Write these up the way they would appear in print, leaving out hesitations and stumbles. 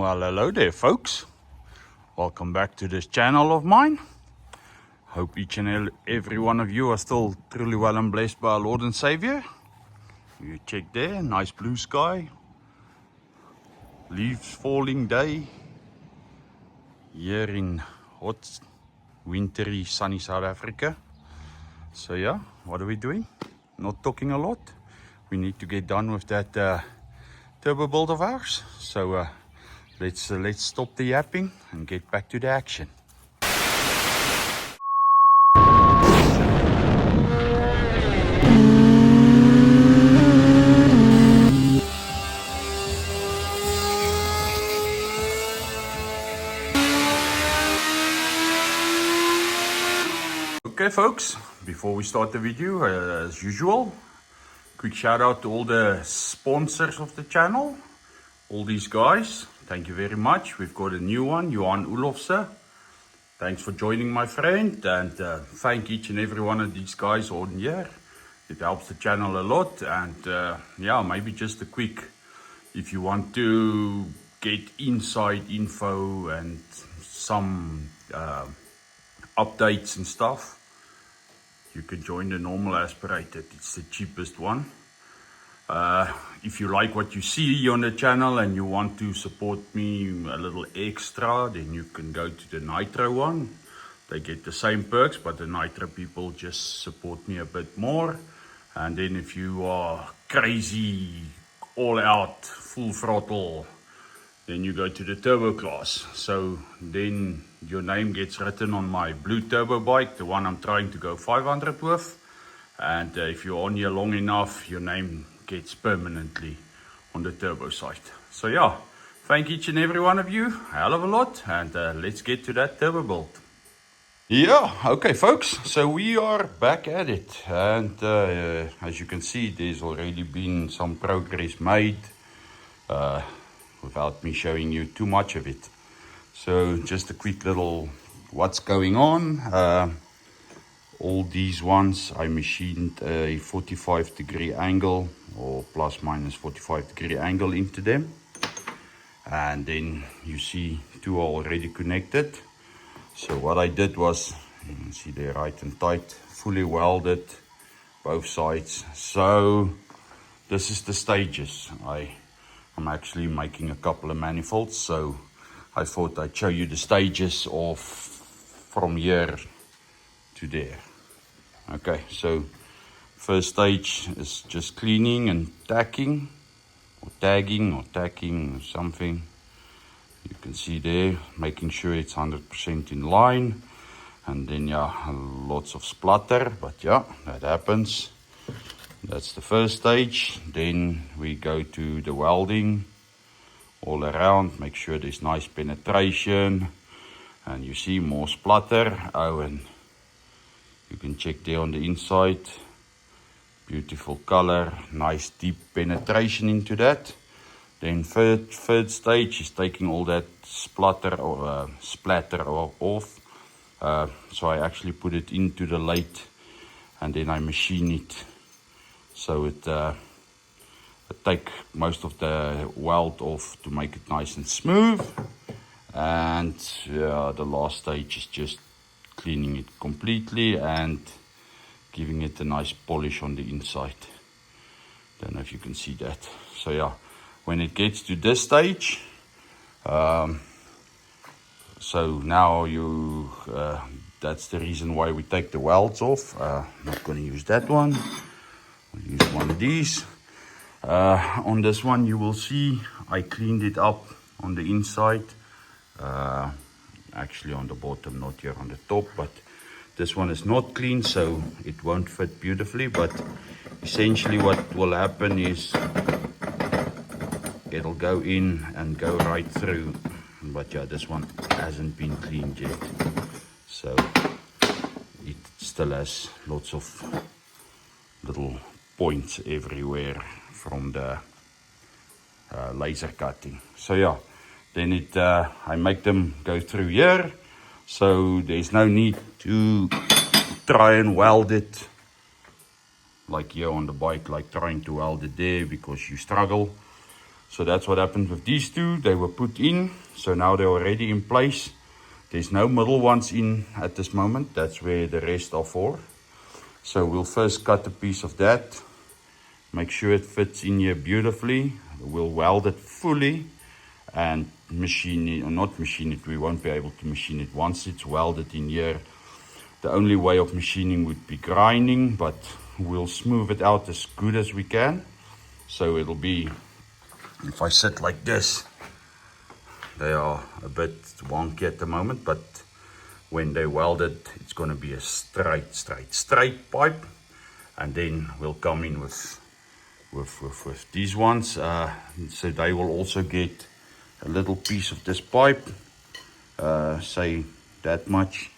Well, hello there folks. Welcome back to this channel of mine. Hope each and every one of you are still truly well and blessed by our Lord and Savior. You check there, nice blue sky, leaves falling day here in hot, wintry, sunny South Africa. So yeah, what are we doing? Not talking a lot. We need to get done with that turbo build of ours. So let's stop the yapping and get back to the action. Okay folks, before we start the video, as usual, quick shout out to all the sponsors of the channel, all these guys. Thank you very much. We've got a new one, Johan Olofse. Thanks for joining, my friend, and thank each and every one of these guys on here. It helps the channel a lot. And yeah, maybe just a quick, if you want to get inside info and some updates and stuff, you can join the normal aspirated. It's the cheapest one. If you like what you see on the channel and you want to support me a little extra, then you can go to the Nitro one. They get the same perks, but the Nitro people just support me a bit more. And then if you are crazy, all out, full throttle, then you go to the turbo class. So then your name gets written on my blue turbo bike, the one I'm trying to go 500 with. And if you're on here long enough, your name gets permanently on the turbo site. So yeah, thank each and every one of you, a hell of a lot. And let's get to that turbo build. Yeah, okay folks, so we are back at it. And as you can see, there's already been some progress made. Without me showing you too much of it. So just a quick little what's going on. All these ones I machined a 45-degree angle or plus minus 45-degree angle into them. And then you see two are already connected. So what I did was, you can see they're right and tight, fully welded both sides. So this is the stages. I'm actually making a couple of manifolds, so I thought I'd show you the stages of from here to there. Okay, so first stage is just cleaning and tacking, or tagging or tacking or something. You can see there, making sure it's 100% in line. And then yeah, lots of splatter, but yeah, that happens. That's the first stage. Then we go to the welding all around, make sure there's nice penetration. And you see more splatter. Oh, and you can check there on the inside. Beautiful color, nice deep penetration into that. Then third stage is taking all that splatter or splatter off. So I actually put it into the lathe and then I machine it. So it take most of the weld off to make it nice and smooth. And the last stage is just cleaning it completely and giving it a nice polish on the inside. Don't know if you can see that. So yeah, when it gets to this stage, so now you that's the reason why we take the welds off. I'm not going to use that one. We'll use one of these. On this one you will see I cleaned it up on the inside, actually on the bottom, not here on the top, but this one is not clean, so it won't fit beautifully. But essentially what will happen is it'll go in and go right through. But yeah, this one hasn't been cleaned yet, so it still has lots of little points everywhere from the laser cutting. So yeah, then I make them go through here, so there's no need to try and weld it like here on the bike, like trying to weld it there, because you struggle. So that's what happened with these two. They were put in, so now they're already in place. There's no middle ones in at this moment. That's where the rest are for. So we'll first cut a piece of that. Make sure it fits in here beautifully. We'll weld it fully and machine it, or not machine it. We won't be able to machine it once it's welded in here. The only way of machining would be grinding, but we'll smooth it out as good as we can. So it'll be, if I sit like this, they are a bit wonky at the moment, but when they weld it, it's going to be a straight pipe. And then we'll come in with these ones. So they will also get a little piece of this pipe, say that much,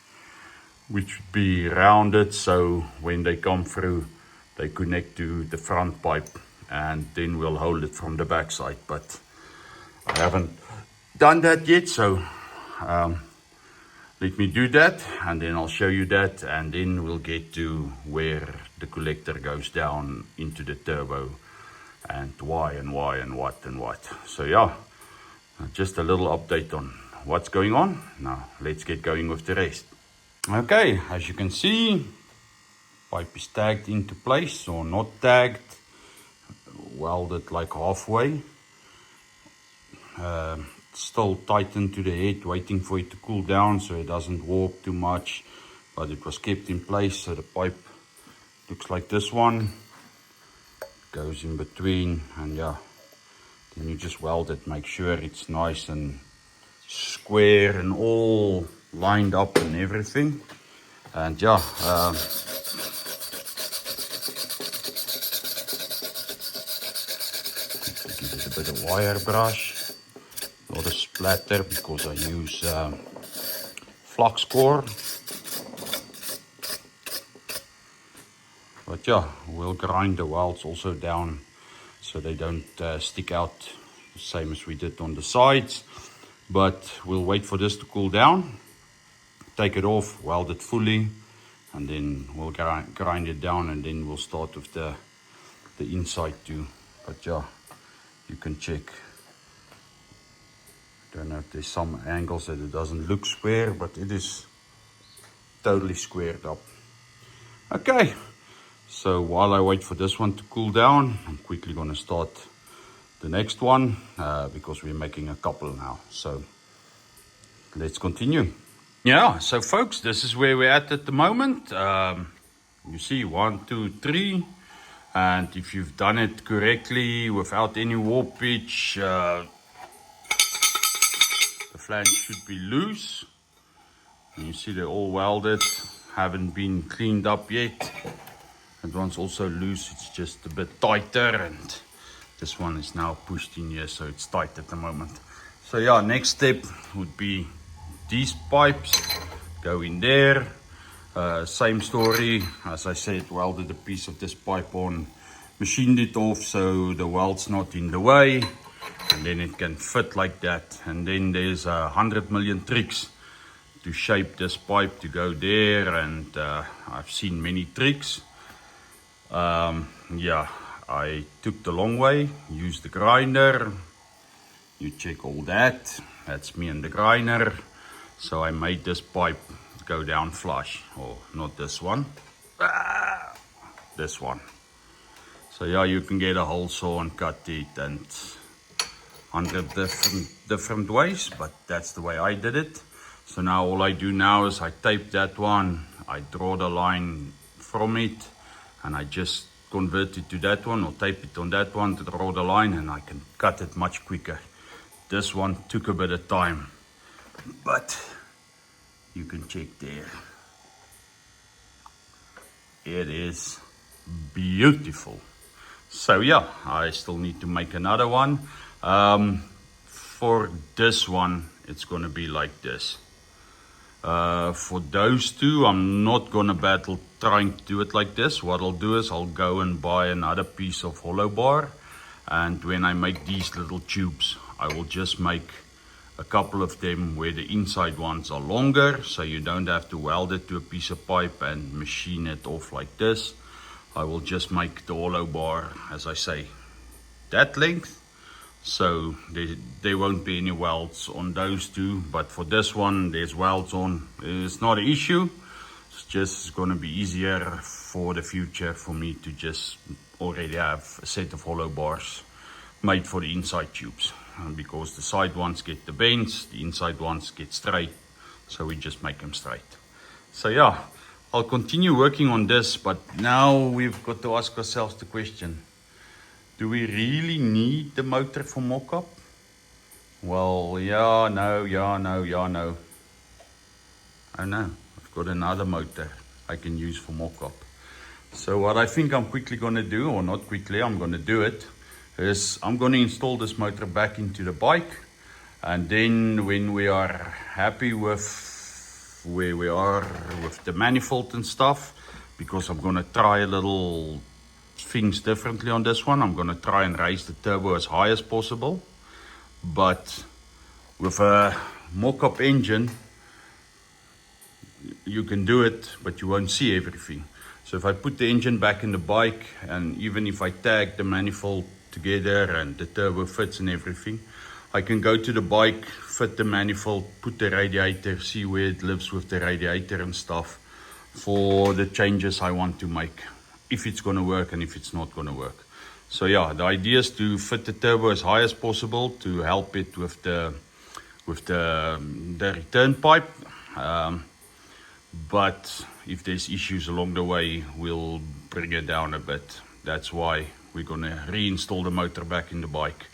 which would be rounded, so when they come through, they connect to the front pipe, and then we'll hold it from the back side. But I haven't done that yet, so let me do that, and then I'll show you that, and then we'll get to where the collector goes down into the turbo, and why and what. So yeah, just a little update on what's going on. Now let's get going with the rest. Okay, as you can see, pipe is tagged into place, or not tagged, welded like halfway. Still tightened to the head, waiting for it to cool down so it doesn't warp too much, but it was kept in place. So the pipe looks like this one, goes in between, and yeah, then you just weld it, make sure it's nice and square and all lined up and everything. And yeah, give it a bit of wire brush. Not a splatter because I use flux core. But yeah, we'll grind the welds also down so they don't stick out, the same as we did on the sides. But we'll wait for this to cool down, take it off, weld it fully, and then we'll grind it down, and then we'll start with the inside too. But yeah, you can check. Don't know if there's some angles that it doesn't look square, but it is totally squared up. Okay, so while I wait for this one to cool down, I'm quickly going to start the next one, because we're making a couple now. So let's continue. Yeah, so folks, this is where we're at the moment. You see 1, 2, 3, and if you've done it correctly without any warpage, the flange should be loose. And you see they're all welded, haven't been cleaned up yet. That one's also loose, it's just a bit tighter, and this one is now pushed in here, so it's tight at the moment. So yeah, next step would be these pipes go in there. Same story, as I said, welded a piece of this pipe on, machined it off so the weld's not in the way, and then it can fit like that. And then there's 100 million tricks to shape this pipe to go there, and I've seen many tricks. Yeah, I took the long way, used the grinder. You check all that, that's me and the grinder. So I made this pipe go down flush, or not this one, this one. So yeah, you can get a hole saw and cut it, and 100 different ways, but that's the way I did it. So now all I do now is I tape that one, I draw the line from it, and I just convert it to that one, or tape it on that one to draw the line, and I can cut it much quicker. This one took a bit of time, but you can check there. It is beautiful. So yeah, I still need to make another one. For this one, it's gonna be like this. For those two, I'm not gonna battle trying to do it like this. What I'll do is I'll go and buy another piece of hollow bar, and when I make these little tubes, I will just make a couple of them where the inside ones are longer, so you don't have to weld it to a piece of pipe and machine it off like this. I will just make the hollow bar, as I say, that length, So there won't be any welds on those two, but for this one there's welds on. It's not an issue. It's just going to be easier for the future for me to just already have a set of hollow bars made for the inside tubes, because the side ones get the bends, the inside ones get straight, so we just make them straight. So yeah, I'll continue working on this, but now we've got to ask ourselves the question, do we really need the motor for mock-up? Well, yeah, no. Oh no, I've got another motor I can use for mock-up. So what I think I'm quickly going to do, or not quickly, I'm going to do it, is I'm going to install this motor back into the bike. And then when we are happy with where we are with the manifold and stuff, because I'm going to try a little things differently on this one. I'm going to try and raise the turbo as high as possible, but with a mock-up engine you can do it, but you won't see everything. So if I put the engine back in the bike, and even if I tag the manifold together and the turbo fits and everything, I can go to the bike, fit the manifold, put the radiator, see where it lives with the radiator and stuff for the changes I want to make, if it's going to work and if it's not going to work. So yeah, the idea is to fit the turbo as high as possible to help it with the return pipe. But if there's issues along the way, we'll bring it down a bit. That's why we're going to reinstall the motor back in the bike.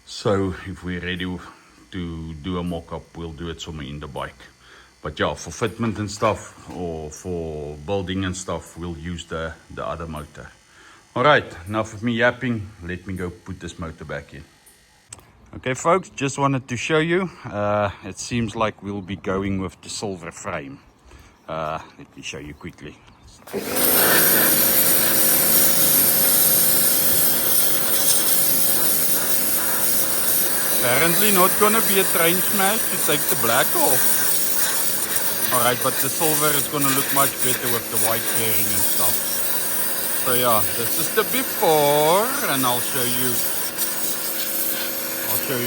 So if we're ready to do a mock-up, we'll do it somewhere in the bike. But yeah, for fitment and stuff, or for building and stuff, we'll use the other motor. Alright, enough of me yapping. Let me go put this motor back in. Okay folks, just wanted to show you. It seems like we'll be going with the silver frame. Let me show you quickly. Apparently not gonna be a train smash to take the black off. Alright, but the silver is gonna look much better with the white fairing and stuff. So yeah, this is the before, and I'll show you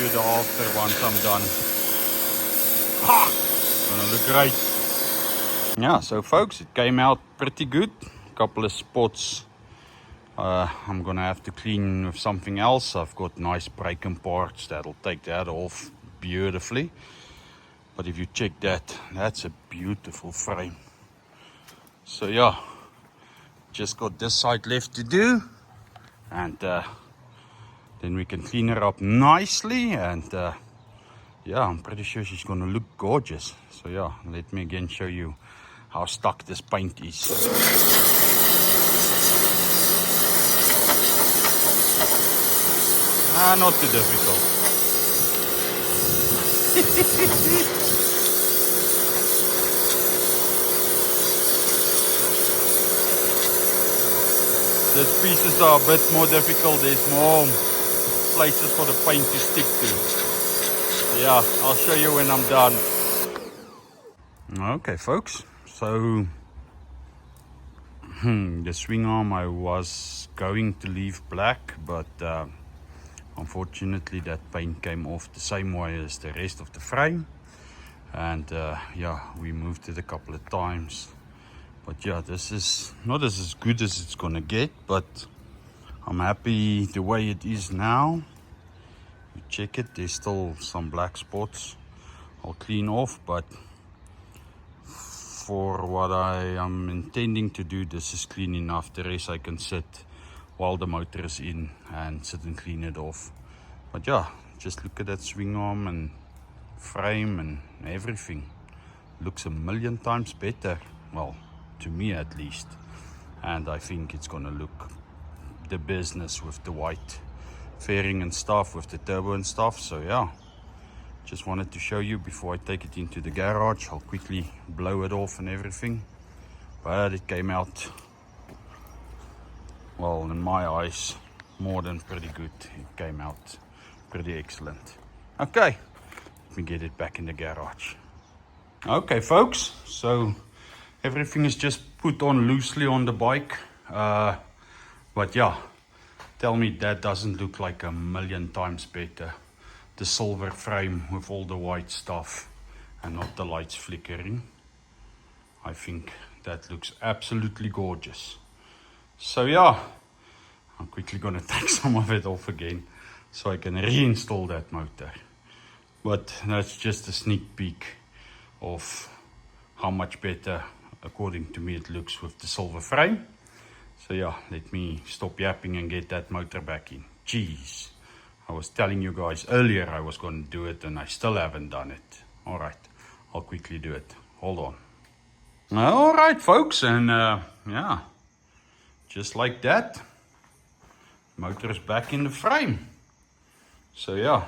the after once I'm done. Ha! It's gonna look great. Yeah, so folks, it came out pretty good. A couple of spots I'm gonna have to clean with something else. I've got nice braking parts that'll take that off beautifully. But if you check that, that's a beautiful frame. So yeah, just got this side left to do, and then we can clean her up nicely, and yeah, I'm pretty sure she's gonna look gorgeous. So yeah, let me again show you how stuck this paint is. Not too difficult. These pieces are a bit more difficult. There's more places for the paint to stick to. Yeah, I'll show you when I'm done. Okay folks, so the swing arm I was going to leave black, but unfortunately that paint came off the same way as the rest of the frame, and yeah, we moved it a couple of times. But yeah, this is not as good as it's gonna get, but I'm happy the way it is now. You check it, there's still some black spots I'll clean off, but for what I am intending to do, this is clean enough. The rest I can sit while the motor is in and sit and clean it off. But yeah, just look at that swing arm and frame and everything. Looks a million times better, well, to me at least. And I think it's gonna look the business with the white fairing and stuff, with the turbo and stuff. So yeah, just wanted to show you before I take it into the garage. I'll quickly blow it off and everything, but it came out, well, in my eyes, more than pretty good. It came out pretty excellent. Okay, let me get it back in the garage. Okay folks, so everything is just put on loosely on the bike, but yeah, Tell me that doesn't look like a million times better. The silver frame with all the white stuff and not the lights flickering. I think that looks absolutely gorgeous. So yeah, I'm quickly gonna take some of it off again so I can reinstall that motor. But that's just a sneak peek of how much better, according to me, it looks with the silver frame. So yeah, let me stop yapping and get that motor back in. Jeez, I was telling you guys earlier I was going to do it and I still haven't done it. All right, I'll quickly do it. Hold on. All right, folks, and yeah, just like that, motor is back in the frame. So yeah,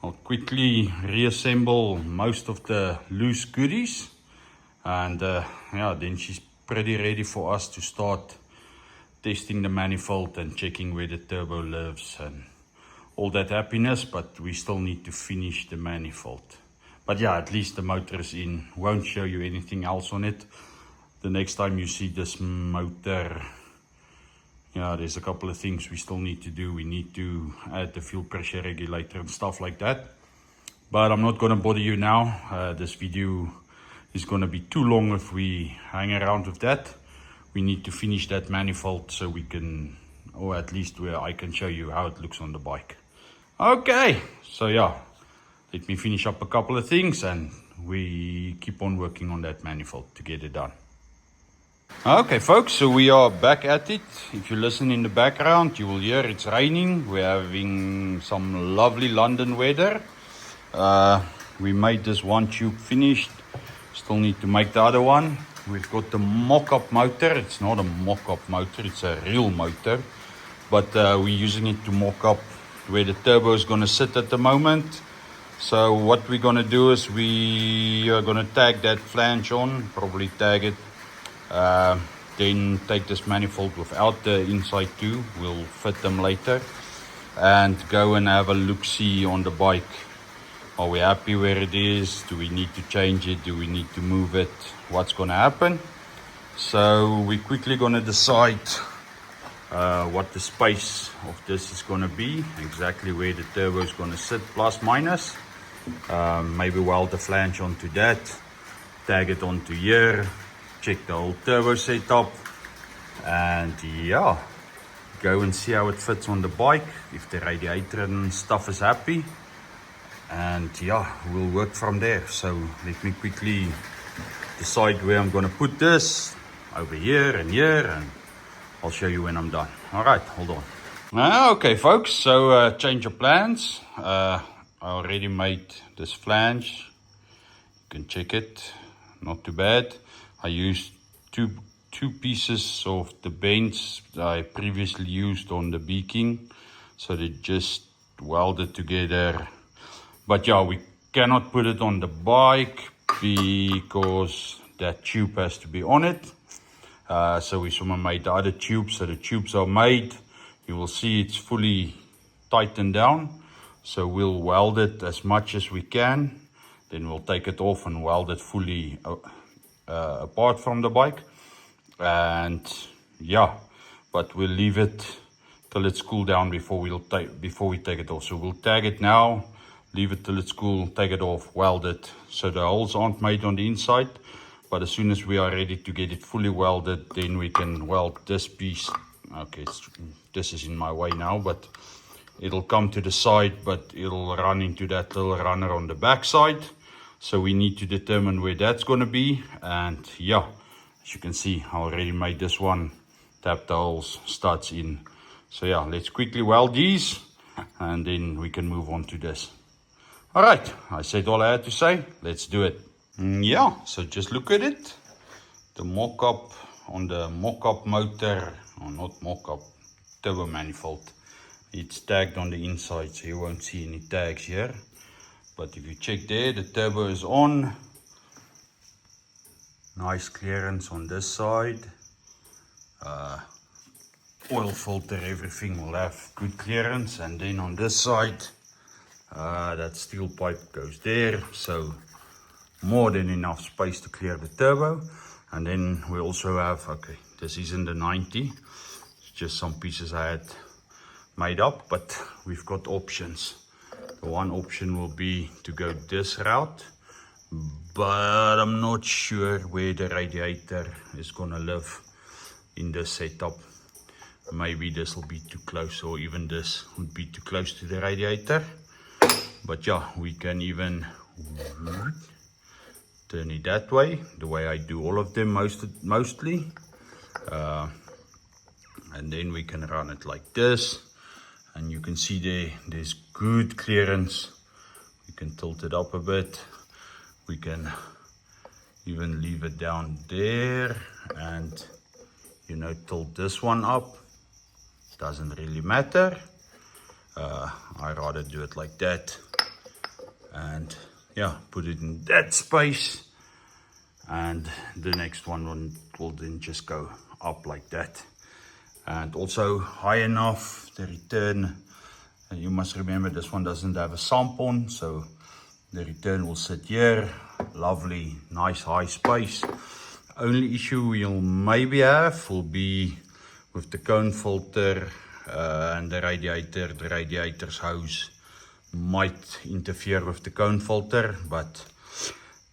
I'll quickly reassemble most of the loose goodies, and yeah, then she's pretty ready for us to start testing the manifold and checking where the turbo lives and all that happiness, but we still need to finish the manifold. But yeah, at least the motor is in. Won't show you anything else on it. The next time you see this motor, yeah, there's a couple of things we still need to do. We need to add the fuel pressure regulator and stuff like that. But I'm not going to bother you now. This video is going to be too long if we hang around with that. We need to finish that manifold so we can, or at least where I can show you how it looks on the bike. Okay, so yeah, let me finish up a couple of things and we keep on working on that manifold to get it done. Okay folks, so we are back at it. If you listen in the background, you will hear it's raining. We're having some lovely London weather. We made this one tube finished. Still need to make the other one. We've got the mock-up motor. It's not a mock-up motor, it's a real motor. But we're using it to mock up where the turbo is going to sit at the moment. So what we're going to do is we are going to tag that flange on, probably tag it. Then take this manifold without the inside too. We'll fit them later. And go and have a look-see on the bike. Are we happy where it is? Do we need to change it? Do we need to move it? What's going to happen? So we're quickly going to decide what the space of this is going to be, exactly where the turbo is going to sit, plus minus. Maybe weld the flange onto that, tag it onto here, check the whole turbo setup, and yeah, go and see how it fits on the bike, if the radiator and stuff is happy. And yeah, we'll work from there. So let me quickly decide where I'm going to put this, over here, and I'll show you when I'm done. All right, hold on. Okay, folks, so change of plans. I already made this flange. You can check it, not too bad. I used two pieces of the bends that I previously used on the beaking, so they just welded together. But yeah, we cannot put it on the bike because that tube has to be on it. So we made the other tubes. So the tubes are made. You will see it's fully tightened down. So we'll weld it as much as we can. Then we'll take it off and weld it fully apart from the bike. And yeah, but we'll leave it till it's cooled down before we take it off. So we'll tag it now. Leave it till it's cool, take it off, weld it. So the holes aren't made on the inside. But as soon as we are ready to get it fully welded, then we can weld this piece. Okay, this is in my way now, but it'll come to the side, but it'll run into that little runner on the back side. So we need to determine where that's going to be. And yeah, as you can see, I already made this one. Tap the holes, studs in. So yeah, let's quickly weld these and then we can move on to this. All right, I said all I had to say. Let's do it. Yeah, so just look at it. The mock-up on the mock-up motor, or not mock-up, turbo manifold. It's tagged on the inside, so you won't see any tags here. But if you check there, the turbo is on. Nice clearance on this side. Oil filter, everything will have good clearance. And then on this side, that steel pipe goes there, so more than enough space to clear the turbo. And then we also have, okay, this isn't the 90, it's just some pieces I had made up, but we've got options. The one option will be to go this route, but I'm not sure where the radiator is gonna live in this setup. Maybe this will be too close, or even this would be too close to the radiator. But yeah, we can even turn it that way, the way I do all of them mostly. And then we can run it like this. And you can see there's good clearance. We can tilt it up a bit. We can even leave it down there and, you know, tilt this one up. Doesn't really matter. I rather do it like that. And yeah, put it in that space. And the next one will then just go up like that. And also high enough, the return, you must remember this one doesn't have a sump on, so the return will sit here. Lovely, nice high space. Only issue you'll maybe have will be with the cone filter and the radiator's hose might interfere with the cone filter, but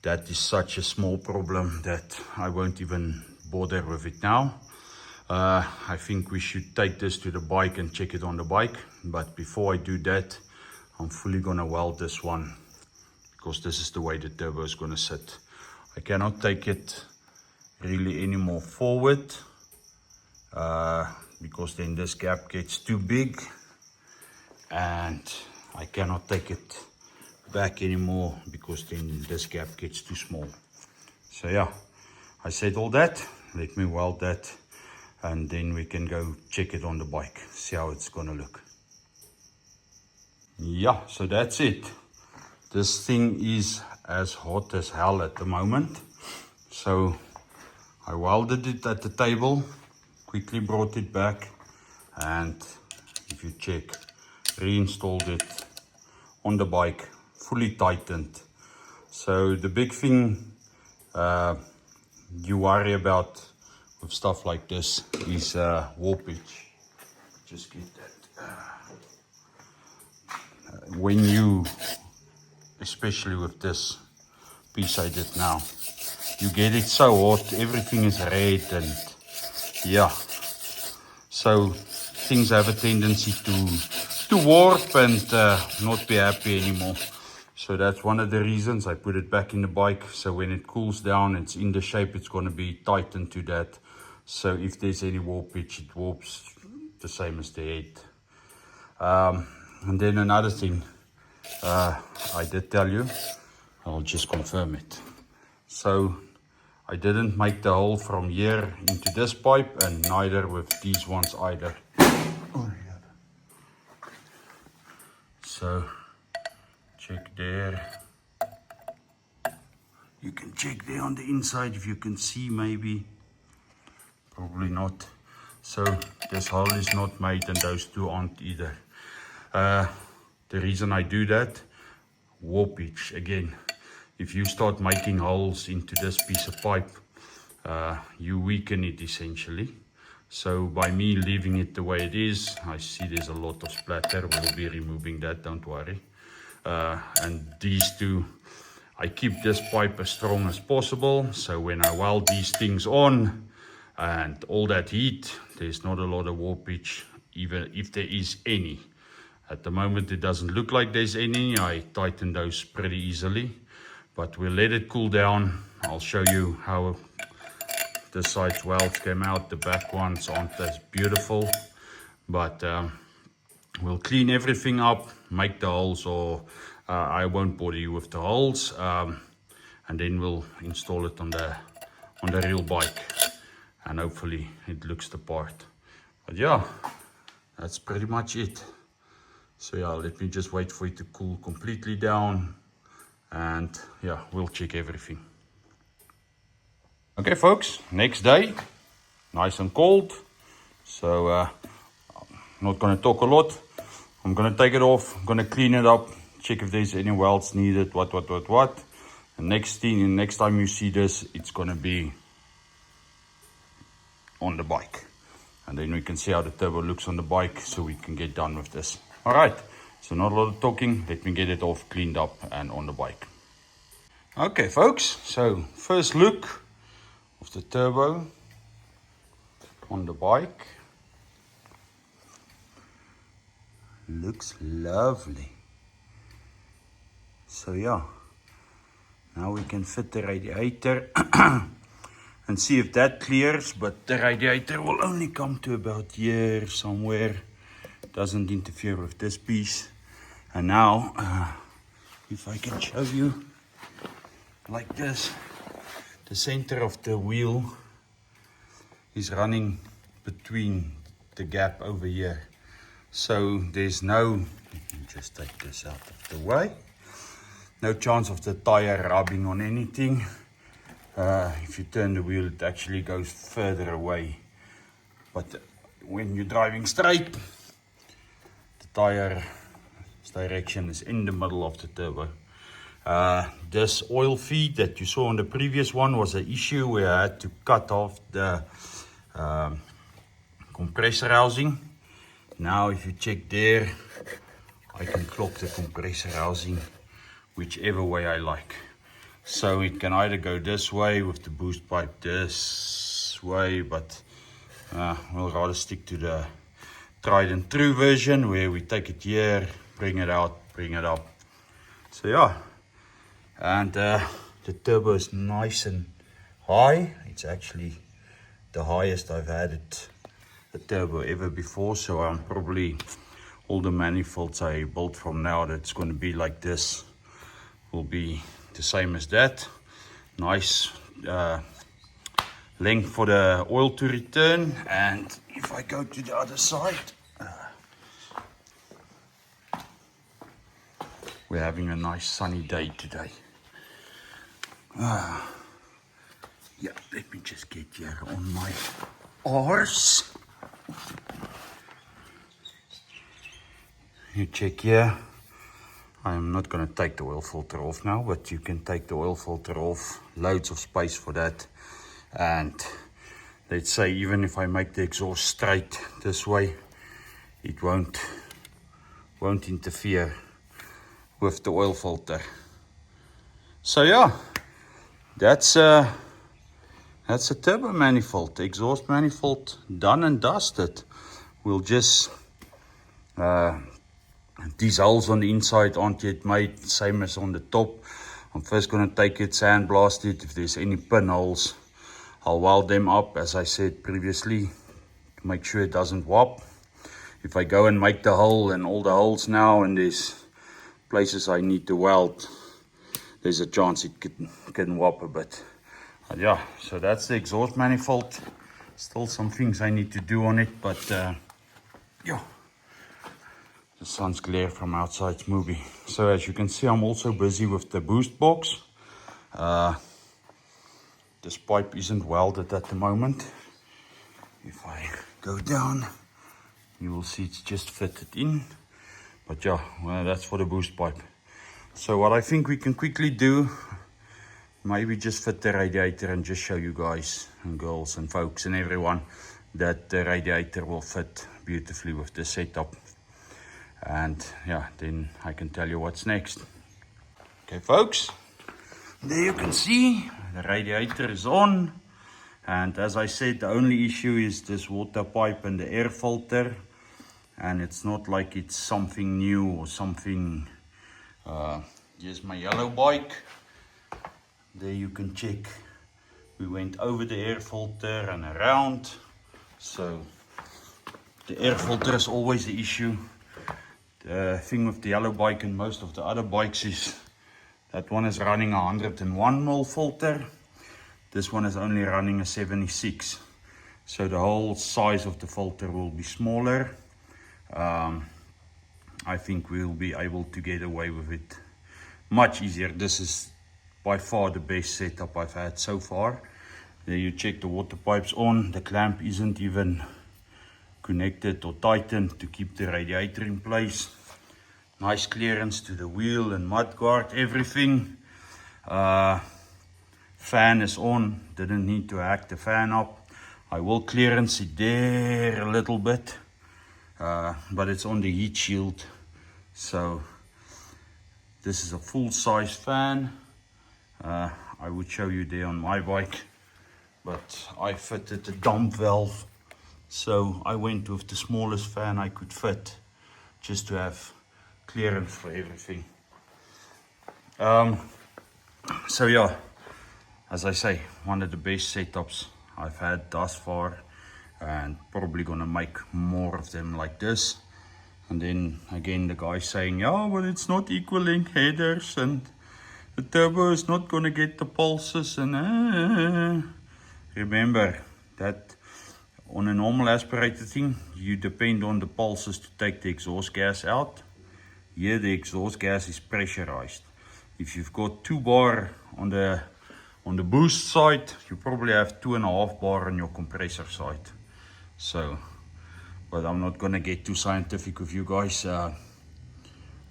that is such a small problem that I won't even bother with it now. I think we should take this to the bike and check it on the bike. But before I do that, I'm fully gonna weld this one, because this is the way the turbo is gonna sit. I cannot take it really any more forward, because then this gap gets too big, and I cannot take it back anymore because then this gap gets too small. So yeah, I said all that. Let me weld that, and then we can go check it on the bike, see how it's gonna look. Yeah, so that's it. This thing is as hot as hell at the moment. So I welded it at the table, quickly brought it back, and if you check, reinstalled it on the bike, fully tightened. So the big thing you worry about with stuff like this is warpage. Just get that. When you, especially with this piece I did now, you get it so hot, everything is red, and yeah, so things have a tendency to warp and not be happy anymore. So that's one of the reasons I put it back in the bike, so when it cools down, it's in the shape it's going to be tightened to that. So if there's any warpage, it warps the same as the head. And then another thing, I did tell you, I'll just confirm it. So I didn't make the hole from here into this pipe, and neither with these ones either. So check there. You can check there on the inside if you can see, maybe. Probably not. So this hole is not made, and those two aren't either. The reason I do that, warpage again. If you start making holes into this piece of pipe, you weaken it essentially. So by me leaving it the way it is, I see there's a lot of splatter. We'll be removing that, don't worry. And these two, I keep this pipe as strong as possible. So when I weld these things on and all that heat, there's not a lot of warpage, even if there is any. At the moment it doesn't look like there's any. I tighten those pretty easily, but we'll let it cool down. I'll show you how the side welds came out. The back ones aren't as beautiful, but we'll clean everything up, make the holes, or I won't bother you with the holes, and then we'll install it on the real bike, and hopefully it looks the part. But yeah, that's pretty much it. So yeah, let me just wait for it to cool completely down, and yeah, we'll check everything. Okay folks, next day, nice and cold. So I'm not going to talk a lot. I'm going to take it off, I'm going to clean it up, check if there's any welds needed, what. And next time you see this, it's going to be on the bike. and then we can see how the turbo looks on the bike, so we can get done with this. All right, so not a lot of talking. Let me get it off, cleaned up, and on the bike. Okay, folks, so first look of the turbo on the bike. Looks lovely. So yeah, now we can fit the radiator and see if that clears, but the radiator will only come to about here somewhere. Doesn't interfere with this piece. And now, if I can show you like this, the center of the wheel is running between the gap over here. So there's no, let me just take this out of the way, no chance of the tire rubbing on anything. If you turn the wheel, it actually goes further away. But when you're driving straight, the tire's direction is in the middle of the turbo. This oil feed that you saw on the previous one was an issue where I had to cut off the compressor housing. Now if you check there, I can clock the compressor housing whichever way I like. So it can either go this way with the boost pipe this way, but we'll rather stick to the tried and true version where we take it here, bring it out, bring it up. So yeah, and the turbo is nice and high. It's actually the highest I've had it, the turbo, ever before. So I'm probably, all the manifolds I built from now that's going to be like this will be the same as that. Nice length for the oil to return. And if I go to the other side, we're having a nice sunny day today. Yeah, let me just get here on my arse. You check here. I'm not going to take the oil filter off now, but you can take the oil filter off. Loads of space for that. And let's say even if I make the exhaust straight this way, it won't interfere with the oil filter. So yeah, that's a turbo manifold, the exhaust manifold done and dusted. We'll just these holes on the inside aren't yet made, same as on the top. I'm first going to take it, sandblast it. If there's any pinholes, I'll weld them up, as I said previously, to make sure it doesn't wop. If I go and make the hole and all the holes now, and there's places I need to weld, there's a chance it can wop a bit. But yeah, so that's the exhaust manifold. Still some things I need to do on it, but yeah. The sun's glare from outside's movie. So as you can see, I'm also busy with the boost box. This pipe isn't welded at the moment. If I go down, you will see it's just fitted in. But yeah, well, that's for the boost pipe. So what I think we can quickly do, maybe just fit the radiator and just show you guys and girls and folks and everyone that the radiator will fit beautifully with the setup. And yeah, then I can tell you what's next. Okay folks, there you can see the radiator is on, and as I said, the only issue is this water pipe and the air filter, and it's not like it's something new or something. Here's my yellow bike. There you can check, we went over the air filter and around, so the air filter is always the issue. The thing with the yellow bike and most of the other bikes is that one is running a 101 mil filter. This one is only running a 76. So the whole size of the filter will be smaller. I think we'll be able to get away with it much easier. This is by far the best setup I've had so far. There you check the water pipes on. The clamp isn't even connected or tightened to keep the radiator in place. Nice clearance to the wheel and mudguard, everything. Fan is on, didn't need to hack the fan up. I will clearance it there a little bit, but it's on the heat shield. So this is a full-size fan. I would show you there on my bike, but I fitted the dump valve, so I went with the smallest fan I could fit, just to have clearance for everything. So yeah, as I say, one of the best setups I've had thus far, and probably gonna make more of them like this. And then again, the guy saying, yeah, but it's not equaling headers, and the turbo is not gonna get the pulses, and remember that on a normal aspirated thing, you depend on the pulses to take the exhaust gas out. Here the exhaust gas is pressurized. If you've got 2 bar on the boost side, you probably have 2.5 bar on your compressor side. So, but I'm not gonna get too scientific with you guys, or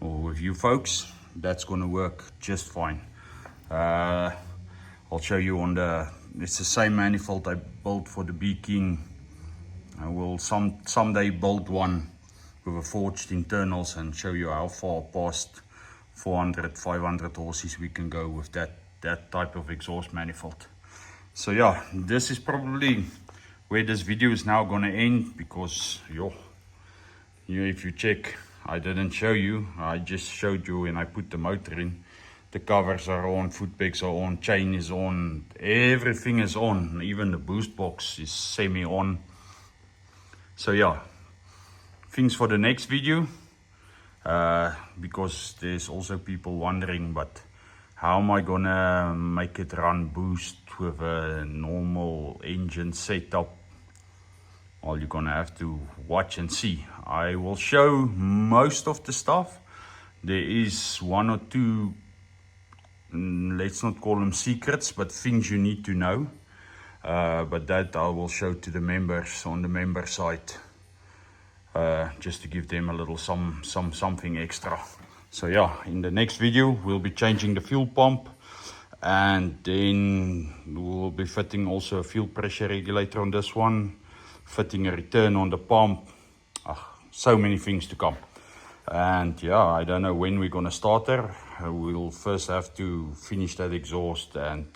with you folks. That's gonna work just fine. I'll show you on it's the same manifold I built for the B-King. I will someday build one with a forged internals and show you how far past 400, 500 horses we can go with that type of exhaust manifold. So yeah, this is probably where this video is now gonna end, because if you check, I didn't show you, I just showed you when I put the motor in. The covers are on, foot pegs are on, chain is on, everything is on, even the boost box is semi on. So yeah, things for the next video, because there's also people wondering, but how am I gonna make it run boost with a normal engine setup? Well, you're gonna have to watch and see. I will show most of the stuff. There is 1 or 2, let's not call them secrets, but things you need to know. But that I will show to the members on the member site, just to give them a little something extra. So yeah, in the next video we'll be changing the fuel pump, and then we'll be fitting also a fuel pressure regulator on this one, fitting a return on the pump. So many things to come. And yeah, I don't know when we're gonna start there. We'll first have to finish that exhaust and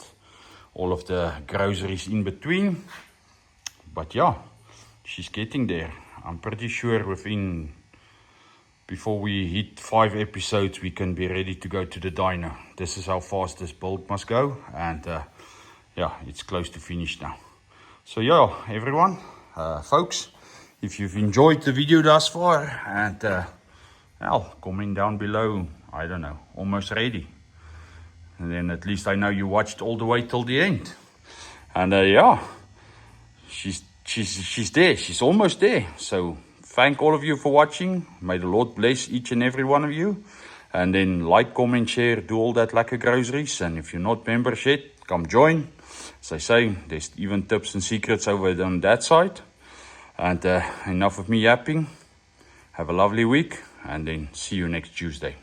all of the groceries in between. But yeah, she's getting there. I'm pretty sure before we hit 5 episodes, we can be ready to go to the dyno. This is how fast this build must go, and yeah, it's close to finish now. So yeah, everyone, folks, if you've enjoyed the video thus far, and well, comment down below, I don't know, almost ready. And then at least I know you watched all the way till the end. And yeah, she's there, she's almost there. So thank all of you for watching. May the Lord bless each and every one of you. And then like, comment, share, do all that lekker groceries. And if you're not members yet, come join. As I say, there's even tips and secrets over on that side. And enough of me yapping. Have a lovely week, and then see you next Tuesday.